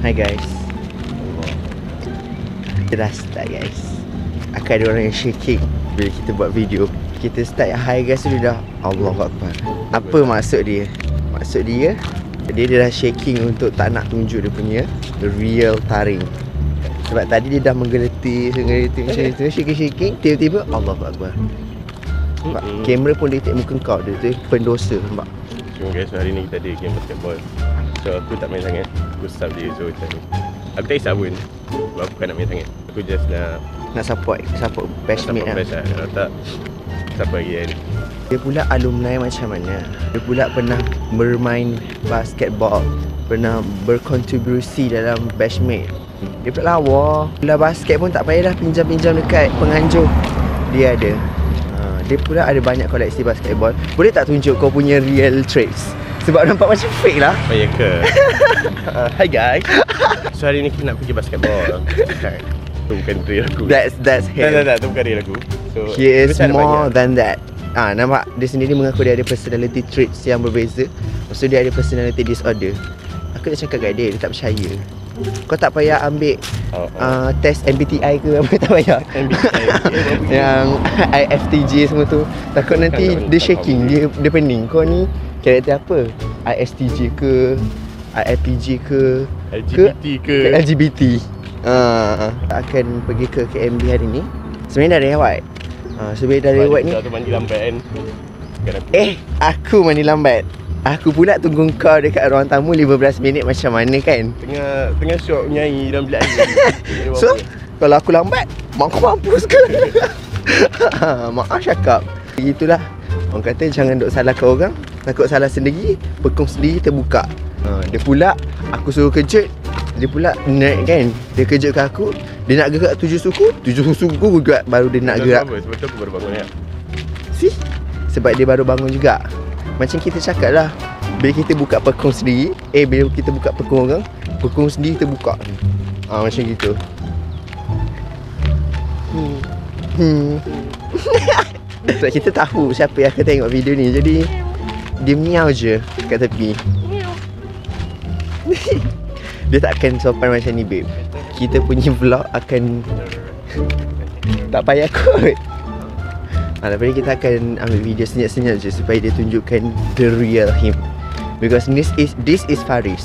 Hai guys. Kita dah start guys. Akan ada orang yang shaking bila kita buat video. Kita start hi guys dulu dah. Allahuakbar. Apa maksud dia? Maksud dia dah shaking untuk tak nak tunjuk dia punya real taring. Sebab tadi dia dah menggeleti macam itu, shaking. Tiba-tiba Allahuakbar. Nampak? Kamera pun detek muka kau. Dia tu pendosa, nampak? Cuma guys, hari ni kita ada game basketball. So aku tak main sangat. Aku sub dia, so macam aku tak kisah pun sebab aku bukan nak main sangat. Aku just nak support batchmate lah. Best lah. Kalau tak, siapa lagi kan. Dia pula alumni macam mana? Dia pula pernah bermain basketball, pernah berkontribusi dalam batchmate. Dia pula lawa. Bola basket pun tak payah dah pinjam-pinjam dekat penganjur. Dia ada. Dia pula ada banyak koleksi basketball. Boleh tak tunjuk kau punya real traits? Sebab nampak macam fake lah. Oh ya ke? Hi guys. So hari ni kita nak pergi basketball. Tu bukan real aku. That's him. Tak, tu bukan real aku. So he is more than that. Nampak dia sendiri mengaku dia ada personality traits yang berbeza. Maksud dia ada personality disorder. Aku dah cakap kat dia tak percaya. Kau tak payah ambil test MBTI ke apa, tak payah. MBTI yang IFTJ semua tu. Takut nanti dia shaking, dia pening. Kau ni karakter apa? ISTJ ke, IFPJ ke, LGBT ke, LGBT. Akan pergi ke KMB hari ni. Sebenarnya dah lewat. Sebenarnya dah lewat ni. Kau tu mandi lambat kan? Aku mandi lambat. Aku pula tunggu kau dekat ruang tamu 15 minit macam mana kan? Tengah syok nyanyi dalam bilik air. So, kalau aku lambat, mak aku mampus ke? Maaf cakap. Begitulah. Orang kata jangan duk salahkan orang. Takut salah sendiri, pekung sendiri terbuka. Dia pula, aku suruh kejut. Dia pula naik kan? Dia kejutkan aku. Dia nak gerak 7 suku. 7 suku juga baru dia nak gerak. Sebab tu aku baru bangun ya. See? Sebab dia baru bangun juga. Macam kita cakap lah, bila kita buka pekung sendiri, bila kita buka pekung orang, pekung sendiri terbuka. Macam gitu. Sebab kita tahu siapa yang akan tengok video ni. Jadi dia miau je kat tepi. Dia tak akan sopan macam ni babe. Kita punya vlog akan tak payah kot. Lepas ni kita akan ambil video senyap-senyap je supaya dia tunjukkan the real him. Because this is Faris.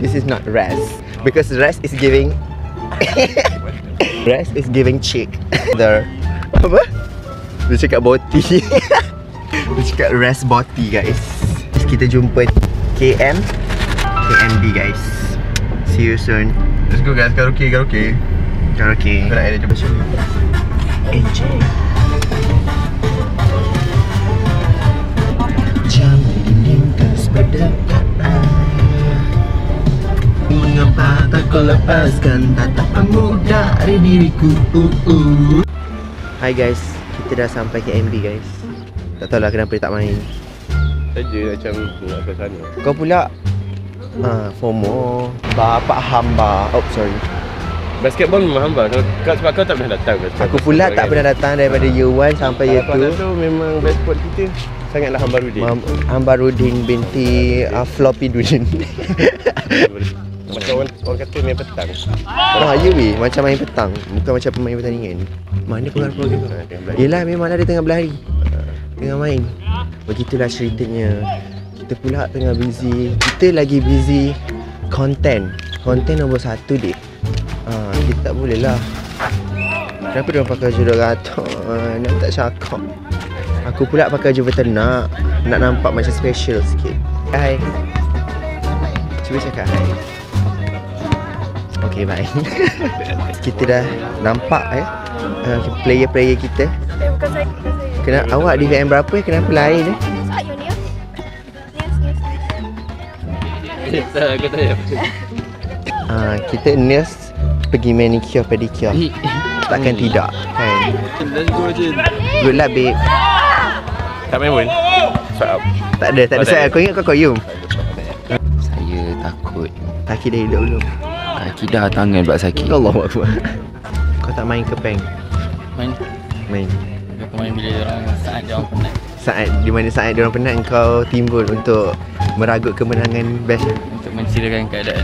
This is not Raz. Because Raz is giving Raz is giving chick. Apa? Dia cakap boti. Dia cakap Raz boti guys. Kita jumpa KMB guys. See you soon. Let's go guys, karaoke. Karaoke. Kau nak ada jumpa siapa? Enjoy. Jangan dindingkan berdekatan. Mengapa tak kau lepaskan tatap pemuda dari diriku. Hai guys, kita dah sampai ke MB guys. Tak tahulah kenapa dia tak main. Saja macam nak ke sana. Kau pula FOMO. Bapak hamba. Oh sorry. Basketball memang hamba. Sebab kau tak pernah datang. Aku pula tak pernah datang daripada year 1 sampai year 2. Kalau kau tahu memang best spot kita sangatlah Hambarudin. Hambarudin binti Floppy Dudin. Macam orang kata main petang. Ya weh, macam main petang. Bukan macam pemain pertandingan. Mana pengaruh gitu? Yelah memanglah dia tengah berlari, tengah main. Begitulah ceritanya. Kita pula tengah busy. Kita lagi busy Konten nombor 1 dek. Kita tak boleh lah. Kenapa dia pakai baju Dorato? Nak tak cakap. Aku pula pakai baju beternak. Nak nampak macam special sikit. Hai. Cuba cakap hai. Okay bye. Kita dah nampak player-player kita. Bukan saya. Kenapa awak di VM berapa? Kenapa lain Saya ni ya. Nias. Aku tanya. Kita nurse pergi manicure pedicure. Takkan tidak kan? Let's go je. Good luck babe. Tak main pun? Tak ada soal. Kau ingat kau koyum? Saya takut. Kaki dah hidup belum? Kaki dah tangan buat sakit. Allahuakbar. Kau tak main ke peng? Main. Aku main bila saat dia orang penat. Di mana saat dia orang penat kau timbul untuk meragut kemenangan best. Untuk mencirikan keadaan.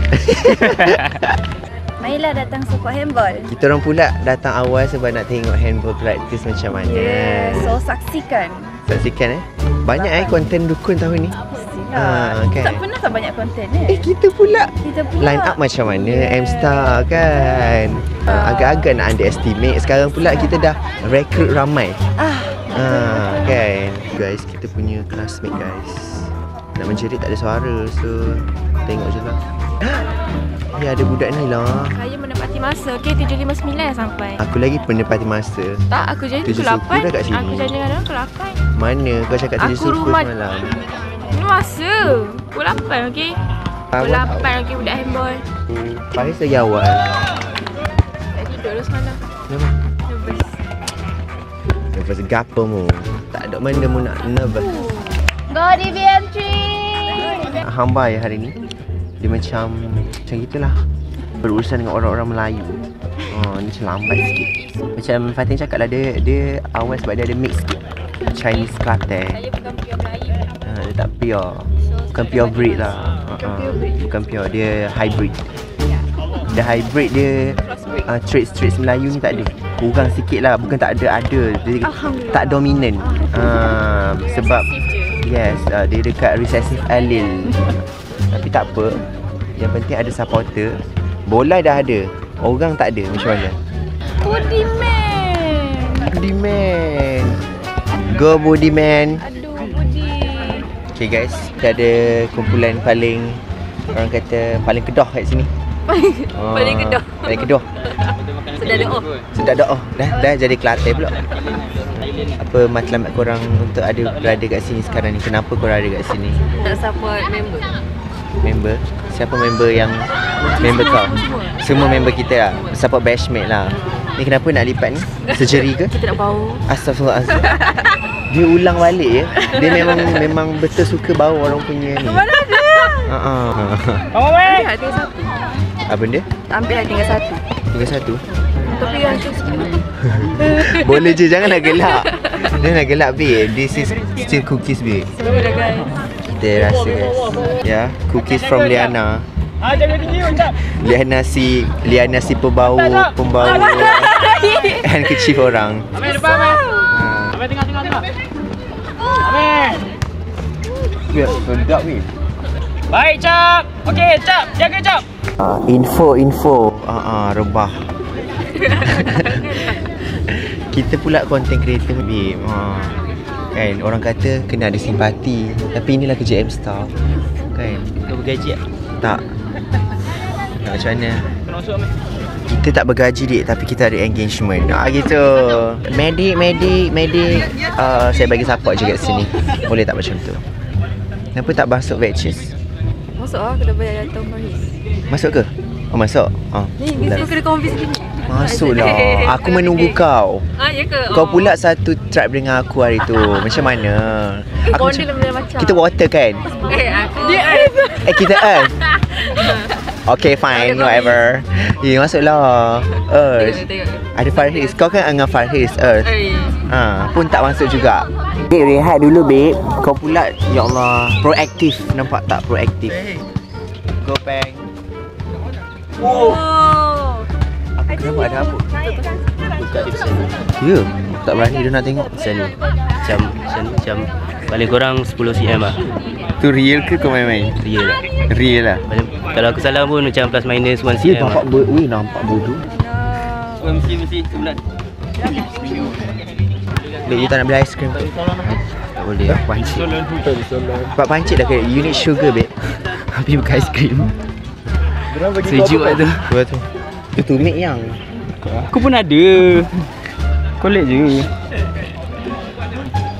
Marilah datang support handball. Kita orang pula datang awal sebab nak tengok handball practice macam mana. So saksikan. Saksikan banyak konten dukun tahun ni. Kan. Tak pernah tak banyak konten Kita pula Kita pula line up macam mana, M-Star kan. Agak-agak nak underestimate. Sekarang pula kita dah rekrut ramai. Kan. Guys, kita punya classmate guys. Nak menjerit tak ada suara. So tengok je lah. Ya, ada budak ni lah. Saya menepati masa. Okay, 7.59 sampai. Aku lagi menepati masa. Tak, aku janji 7 pukul suku dah kat 8. sini. Aku janji kadang pukul 8. Mana kau cakap 7 Aku suku rumah- semalam? Ini masa. Pukul 8, okey? Pukul 8, okey, budak handball. Faris lagi awal. Tak tidur dah semalam. Kenapa? Nervous. Nervous gapo mu? Tak ada mana mu nak nervous. Go DBM3! Hamba ya hari ni. Dia macam gitulah. Berurusan dengan orang-orang Melayu. Dia macam lambat sikit. Macam Fatin cakap lah, dia awal sebab dia ada mix sikit. Chinese Kelantan. Saya bukan pure Melayu. Dia tak pure. Bukan pure breed lah. Bukan pure. Dia hybrid. Dia hybrid, dia traits Melayu ni tak ada. Kurang sikit lah. Bukan tak ada. Dia tak dominan. Sebab yes, dia dekat recessive allele. Tapi tak apa. Yang penting ada supporter. Bola dah ada, orang tak ada. Macam mana? Body man. Body man. Go body man. Aduh, body. Okay guys, kita ada kumpulan paling, orang kata paling kedah kat sini. Paling kedah. Paling kedah. Sedar doa. Sedap doa. Dah jadi Kelantan pula. Apa matlamat korang untuk ada berada kat sini sekarang ni? Kenapa korang ada kat sini? Nak support member. Member? Siapa member yang member kau? Semua member kita lah. Support batchmate lah. Ni kenapa nak lipat ni? Surgery ke? Kita nak bau. Astagfirullahaladzim. Dia ulang balik ya. Dia memang betul suka bau orang punya ni. Mana ada? Ambil tinggal satu. Apa benda? Ambil tinggal satu. Tinggal satu? Tapi yang tu Boleh je, jangan nak gelak. Dia nak gelak babe. This is still cookies babe. semua dah guys. Kita rasa guys. Ya, cookies from Liana. Liana si pembawa handkerchief orang. Ya, sedap ni. Baik, Cap. Okey, Cap. Jaga, Cap. Info. Rebah. Kita pula content creator babe. Kan, orang kata kena ada simpati. Tapi inilah kerja M-Star. Kan? Kau bergaji tak? Tak. Macam mana? Kena masuk, Amir. Kita tak bergaji dik, tapi kita ada engagement. Gitu. Medik. Saya bagi support je kat sini. Boleh tak macam tu? Kenapa tak masuk batches? Masuk lah, kena bayar datang Faris. Masuk ke? Oh, masuk. Ni, biasa kena convince gini. Masuklah. Aku menunggu kau. Ya ke? Kau pula satu tribe dengan aku hari tu. Macam mana? Aku Bondel macam. kita water kan? Aku. Dia Kita earth. Okay fine, whatever. Masuklah. Earth. Ada Farhis. Kau kan dengan Farhis Earth. Pun tak masuk juga. Babe, rehat dulu babe. Kau pula, ya Allah, proaktif. Nampak tak proaktif? Go Peng. Oh. Kenapa ada apa? Buka di sana. Ya, tak berani dia nak tengok. Sana. Macam paling kurang 10 cm lah. Tu real ke kau main-main? Real lah. Real lah. Kalau aku salah pun macam plus minus 1 Ya, cm lah. nampak bodoh. Mesti sebelah. Babe, you tak nak beli aiskrim? Tak boleh, aku pancit. Sebab pancit dah kena, you need sugar babe. Habis bukan aiskrim. Sejuk lah tu. Betul. Itu make yang. Aku pun ada. Collect je.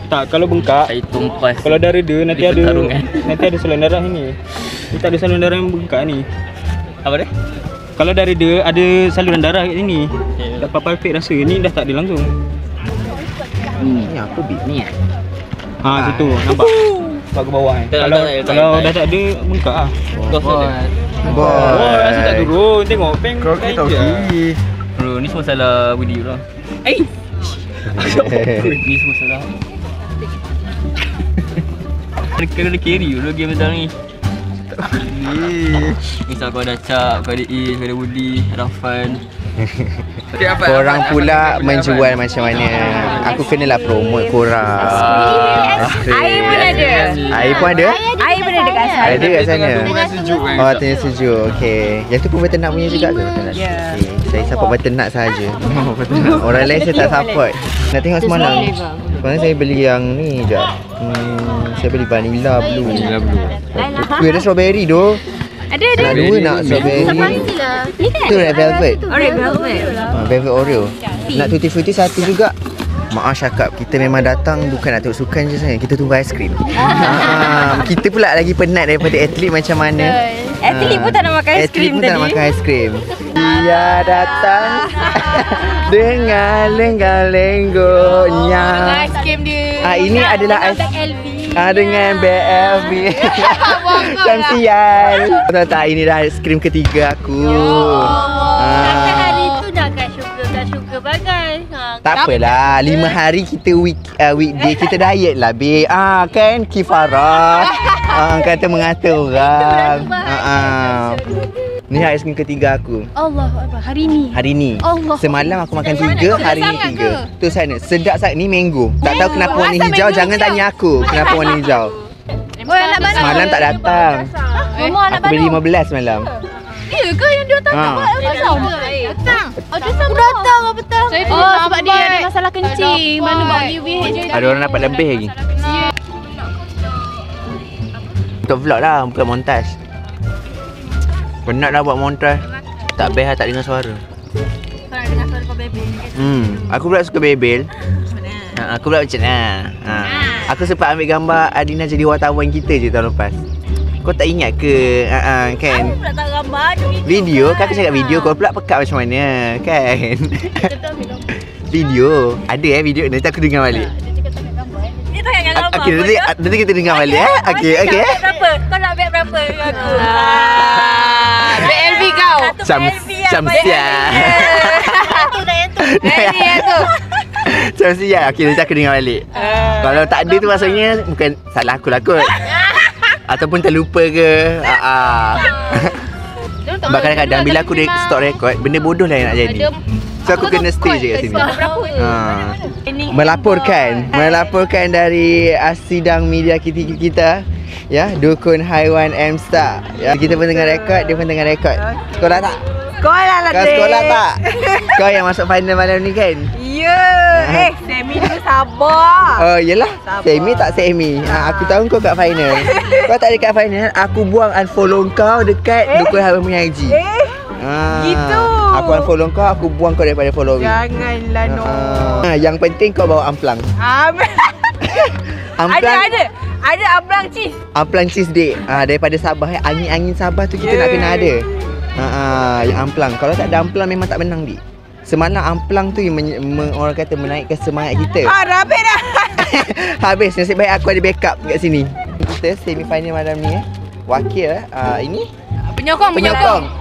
Tak, kalau bengkak, Saya tumpas. kalau dah reda nanti Di ada pertarungan. nanti ada saluran darah ni. Ni tak ada saluran darah yang bengkak ni. Apa dia? Kalau dah reda ada saluran darah kat sini. Dapat perfect rasa. Ni dah tak ada langsung. Ni apa babe? Ni Situ nampak. Nampak ke bawah kan. Tak, Kalau tak, kalau tak. dah tak ada bengkak ah. Boy. Rasa tak turun. Tengok peng. Kau kita okey. Bro, ni semua salah Budi bro. Ni semua salah. Kena carry dulu game macam ni. Misal kau ada Cak, kau ada Is, kau ada Budi, Rafan. Korang pula menjual macam mana? Aku kenalah promote korang. Air pun ada. Air pun ada? Air pun ada kat sana. Ada kat sana? Tengah sejuk kan. Oh, tengah sejuk. Okey. Yang tu pun beternak punya juga ke? Ya. Okay. Saya support beternak saja. Orang lain saya tak support. Nak tengok semalam. Semalam saya beli yang ni je. Saya beli vanilla blue. Ada strawberry doh. Ada. Dua nak strawberry. Ni kan? Tu red velvet. Red velvet. Velvet Oreo. Nak tutti frutti satu juga. Maaf cakap, kita memang datang bukan nak tengok sukan je sebenarnya. Kita tunggu aiskrim. Kita pula lagi penat daripada atlet macam mana. Atlet pun tak nak makan aiskrim tadi. Atlet pun tak nak makan aiskrim. Dia datang dengan lenggang-lenggonya. Aiskrim dia. Ini adalah aiskrim dengan BLV. Macam sial. Tahu tak, ini dah aiskrim ketiga aku. Sampai hari tu dah kat syukur bagai. Tak apalah, 5 hari kita weekday kita diet lah, babe. Kan kifarah. Kata mengatur orang. Ni aiskrim ketiga aku. Allah hari ni. Hari ni. Allah. Semalam aku makan 3, hari ni 3. Tu sana. Sedap sangat ni mango. Tak tahu kenapa warna hijau, jangan tanya aku kenapa warna hijau. Semalam tak datang. Aku beli 15 semalam. Ya ke yang dia datang tak buat datang? Aku datang petang. Sebab dia ada masalah kencing. Mana buat UVH je. Ada orang dapat lebih lagi. Untuk vlog lah, bukan montaj. Penat dah buat montaj. Tak best lah, tak dengar suara. Kau nak dengar suara kau bebel. Aku pula suka bebel. Aku pula macam aku sempat ambil gambar Adina jadi wartawan kita je tahun lepas. Kau tak ingat ke? Kan? Aku pula tak gambar Video, kan aku cakap video. Kau pula pekat macam mana? Kan? Video. Ada video. Nanti aku dengar balik. Dia cakap tak nak gambar. Dia tak nak gambar. Okay, nanti kita dengar balik. Okay. Berapa? Kau nak bet berapa dengan aku? BLV kau. Syamsia. Yang tu. Syamsia. Okay, nanti aku dengar balik. Kalau tak ada tu maksudnya bukan salah aku lah kot. Ataupun terlupa ke. Sebab kadang-kadang bila aku stop record, benda bodoh lah yang nak jadi. So aku kena stay je kat sini. Melaporkan dari sidang media kita. Ya, Dukun Haiwan M-Star. Ya, kita pun tengah rekod, dia pun tengah rekod. Sekolah tak? Sekolah lah. Kau sekolah tak? Kau yang masuk final malam ni kan? Ya. Semi dulu sabar. Oh, yelah. Semi tak semi. Aku tahu kau kat final. Kau tak ada kat final, aku buang unfollow kau dekat Dukun Haiwan punya IG. Gitu. Aku unfollow kau, aku buang kau daripada following. Janganlah no. Yang penting kau bawa amplang. Ada amplang cheese. Amplang cheese dik. Daripada Sabah. Angin-angin Sabah tu kita nak kena ada. Yang amplang. Kalau tak ada amplang memang tak menang dik. Semalam amplang tu yang orang kata menaikkan semangat kita. Dah habis dah. Habis. Nasib baik aku ada backup kat sini. Kita semi final malam ni Wakil ini Penyokong.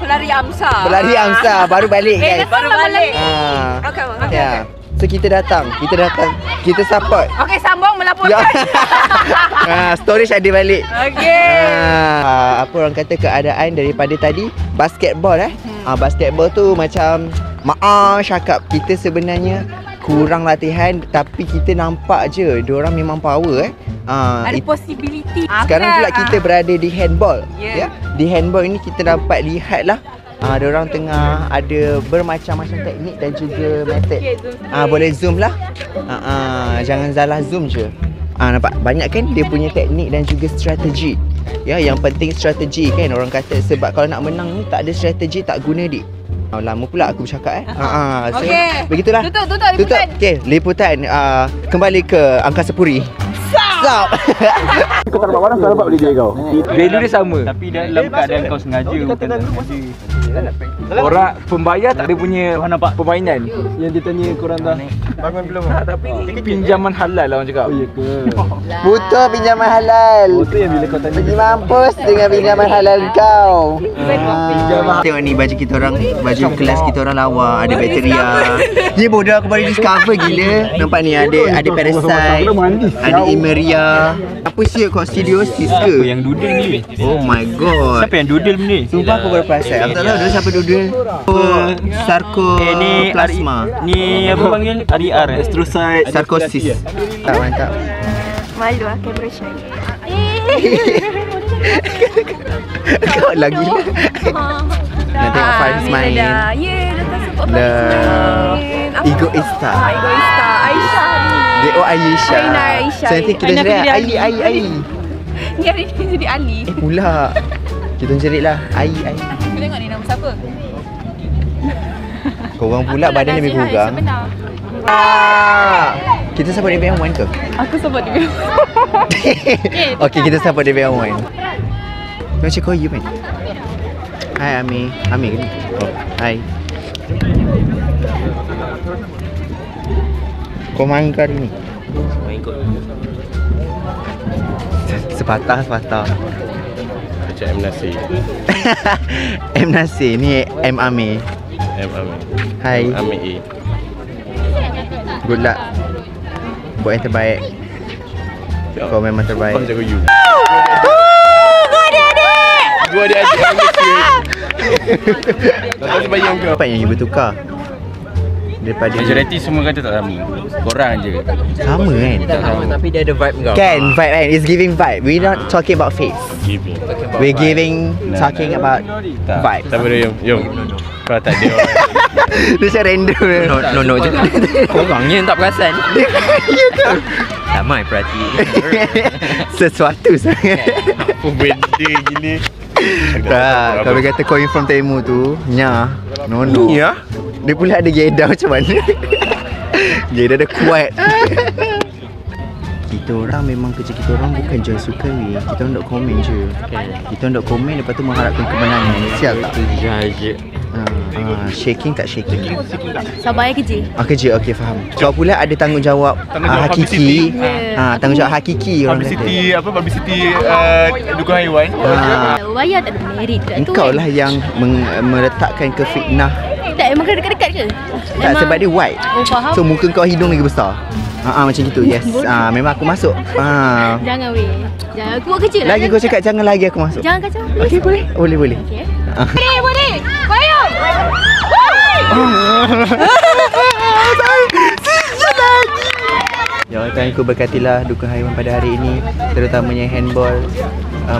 Pelari Amsa. Baru balik guys. Baru balik. Okay. Ya. So kita datang. Kita support. Okey, sambung melaporkan. Storage ada balik. Okey. Apa orang kata keadaan daripada tadi basketball basketball tu macam cakap kita sebenarnya kurang latihan tapi kita nampak je diorang memang power Ada possibility. Sekarang pula kita berada di handball. Ya. Di handball ini kita dapat lihat lah diorang tengah ada bermacam-macam teknik dan juga method. Boleh zoom lah. Jangan salah zoom je. Nampak banyak kan dia punya teknik dan juga strategi. Ya, yang penting strategi kan orang kata, sebab kalau nak menang ni tak ada strategi tak guna dik. Lama pula aku bercakap so, begitulah. Tutup liputan. Okey, liputan kembali ke Angkasa Puri. Stop. Kau tak dapat barang, kau dapat beli dia kau. Value dia sama. Tapi dalam keadaan kau sengaja bukan tak sengaja. Orang pembayar tak ada punya permainan. Yang dia tanya korang dah Bangun belum? tapi pinjaman halal lah orang cakap. Oh ya ke? Butuh pinjaman halal. Itu yang bila kau tanya Pergi mampus dengan pinjaman halal kau. Tengok ni baju kita orang, baju kelas kita orang lawa, ada bakteria. Dia bodoh aku baru discover gila. Nampak ni ada Parasite, ada Emery Lia. Apa sih kau studiosis ke? Yang doodle ni. Oh my god. Siapa yang doodle ni? Sumpah aku baru perasan. Aku tak tahu dia siapa doodle. Sarkoplasma. Ni apa panggil? RER, astrocyte. Sarkosis. Tak mantap. Malu lah kamera shy. Kau lagi. Nak tengok Faris main. Dah datang support The Faris main. Egoista. Egoista. Aisyah ni. Dia Aisyah. Aina Aisyah. So nanti kita jerit Ai. Ni hari ni jadi Ali. Pula. Kita jerit lah Ai. Kau tengok ni nama siapa? Korang pula badan lebih kurang. Siapa nak? Kita support DBM 1 ke? Aku support dia. Okay, kita support DBM 1. Macam kau you kan? Hai Ami. Ami ke ni? Oh, hai. Kau main ke hari ni? Main kot. Sepatah. Macam M Nasir. M Nasir ni M Ami. M Amir. Hai. Amir A. Good luck. Buat yang terbaik. Kau memang terbaik. Kau jaga you. Kau adik-adik. Gua ada adik yang kecil. Tak sebayang kau. Apa yang you bertukar? Daripada Majoriti semua kata tak sama. Korang je. sama kan? Tapi dia ada vibe kau. Kan vibe kan? It's giving vibe. We're not talking about face. Giving. We're talking about vibe. Tak boleh Yom. Kau tak ada orang. Dia macam random. No je. Korangnya yang tak perasan. Ramai perhati. Sesuatu sangat. Apa benda gini. Tak, kalau kata kau inform Temu tu, nya, no. Ya? Dia pula ada Geda macam mana? Geda ada kuat. Kita orang memang kerja kita orang bukan jual suka weh. Kita orang duk komen je. Kita orang duk komen lepas tu mengharapkan kemenangan. Sial tak? Jaje. Shaking tak shaking? Sabar ya kerja. Kerja, okey faham. Kau pula ada tanggungjawab hakiki. Tanggungjawab hakiki orang kata. Publicity dukung haiwan. Bayar tak ada merit kat tu. Engkau lah yang meletakkan ke fitnah. Tak, emang kena dekat-dekat ke? Tak, sebab dia white. Oh, faham. So muka kau hidung lagi besar. Macam gitu. Yes. Memang aku masuk. Jangan weh. Jangan, aku buat kerja lah. Lagi kau cakap jangan lagi aku masuk. Jangan kacau. Okey, boleh. Boleh. Okay. Boleh. Bayar. Ya Allah, Tuhan ku berkatilah dukung haiwan pada hari ini, terutamanya handball,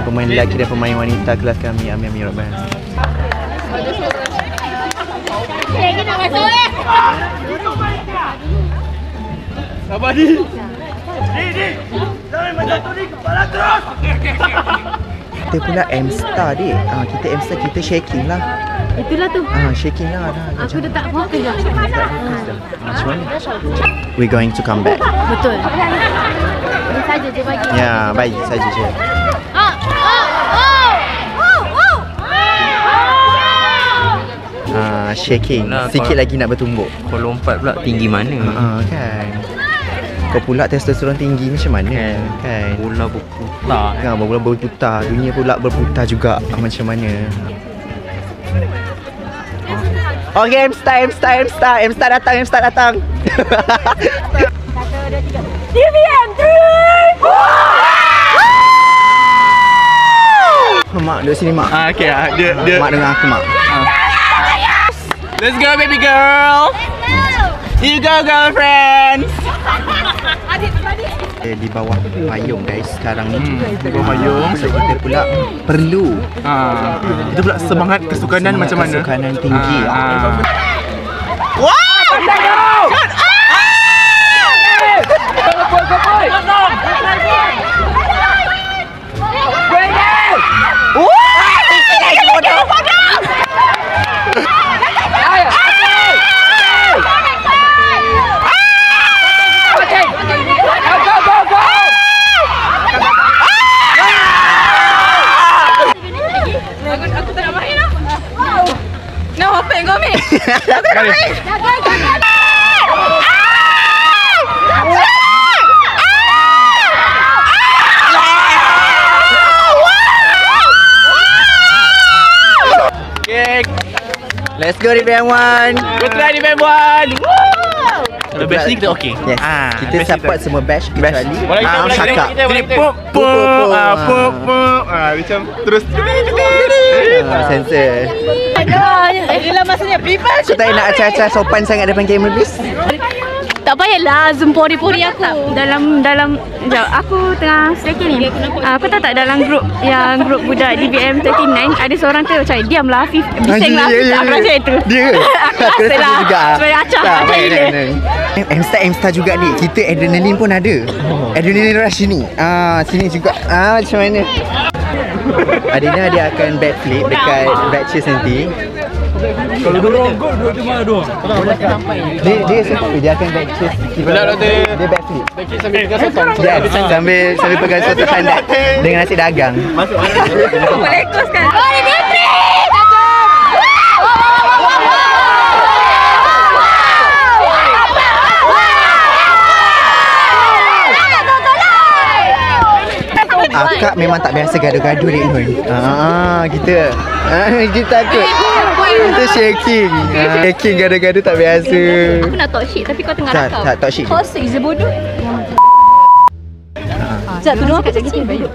pemain lelaki dan pemain wanita kelas kami. Amin ya rabbal alamin. Kita masuk Sabar di. Jangan menjatuh di kepala terus. Kita pula M-Star dik. Kita M-Star, kita shaking lah. Itulah tu. Shaking lah dah. Aku dah tak fokus dah. Macam mana? We're going to come back. Betul. Ini saja je bagi. Ya, bagi saja je. Shaking. Sikit lagi nak bertumbuk. Kau lompat pula tinggi mana? Kan. Kau pula testosteron tinggi macam mana? Kan. Bola berputar. Bola berputar. Dunia pula berputar juga. Macam mana? Okay, M-Star datang. DBM 3. Mak duduk sini mak. Okay, dia Mak dengar aku mak. Let's go baby girl. You go girlfriends. Di bawah payung guys sekarang ni. Di bawah payung. So kita pula perlu Itu pula semangat kesukanan macam mana? kesukanan tinggi. Aku tak nak main lah. Nak apa yang kau ambil? Let's go DBM 1. Good try di Membuan. Batch ni kita okey. Yes. Kita batch support semua batch kecuali Shaka. Pop macam terus Sensor. Itulah maksudnya people. So tak nak acah-acah sopan sangat depan kamera please. Tak payahlah zoom pori-pori aku. Dalam sekejap, aku tengah seleki ni. Aku tahu tak dalam grup budak DBM 39 ada seorang tu macam diamlah Afif bising lah Afif tak macam itu. Dia ke? Aku rasa dia juga. Sebenarnya acah gila. M-Star juga ni. Kita adrenaline pun ada. Adrenaline rush ni. Sini juga. Macam mana? Adina dia akan backflip dekat batches nanti. Kalau dorong gol, dua mana dua? Dia sampai dia akan batches. Dia backflip. sambil pegang sotong. Ya, sambil pegang sotong sandat dengan nasi dagang. Boleh koskan. Akak memang tak biasa gaduh-gaduh Dek Nun. Kita takut. Kita shaking. Shaking gaduh-gaduh tak biasa. Aku nak talk shit tapi kau tengah rakam. Tak talk shit. Kau is bodoh. Sekejap, tudung aku cakap kita duduk.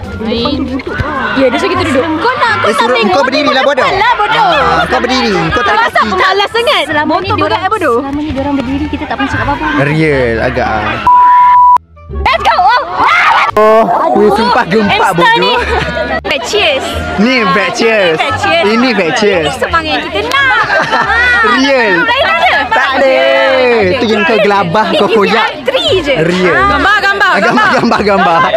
Ya, dia cakap kita duduk. Kau tak tengok. Kau berdiri lah bodoh. Kau berdiri. Kau tak Masa aku malas sangat. Motor berat bodoh. Selama ni diorang berdiri, kita tak pernah cakap apa-apa. Real agak. Let's go! Sumpah gempak bodoh. Batches. Ni batches. Ini batches. Semangat kita nak. Real. Lain ada? Tak ada. Tu yang kau gelabah, kau koyak. Tri je. Real. Gambar. Gambar.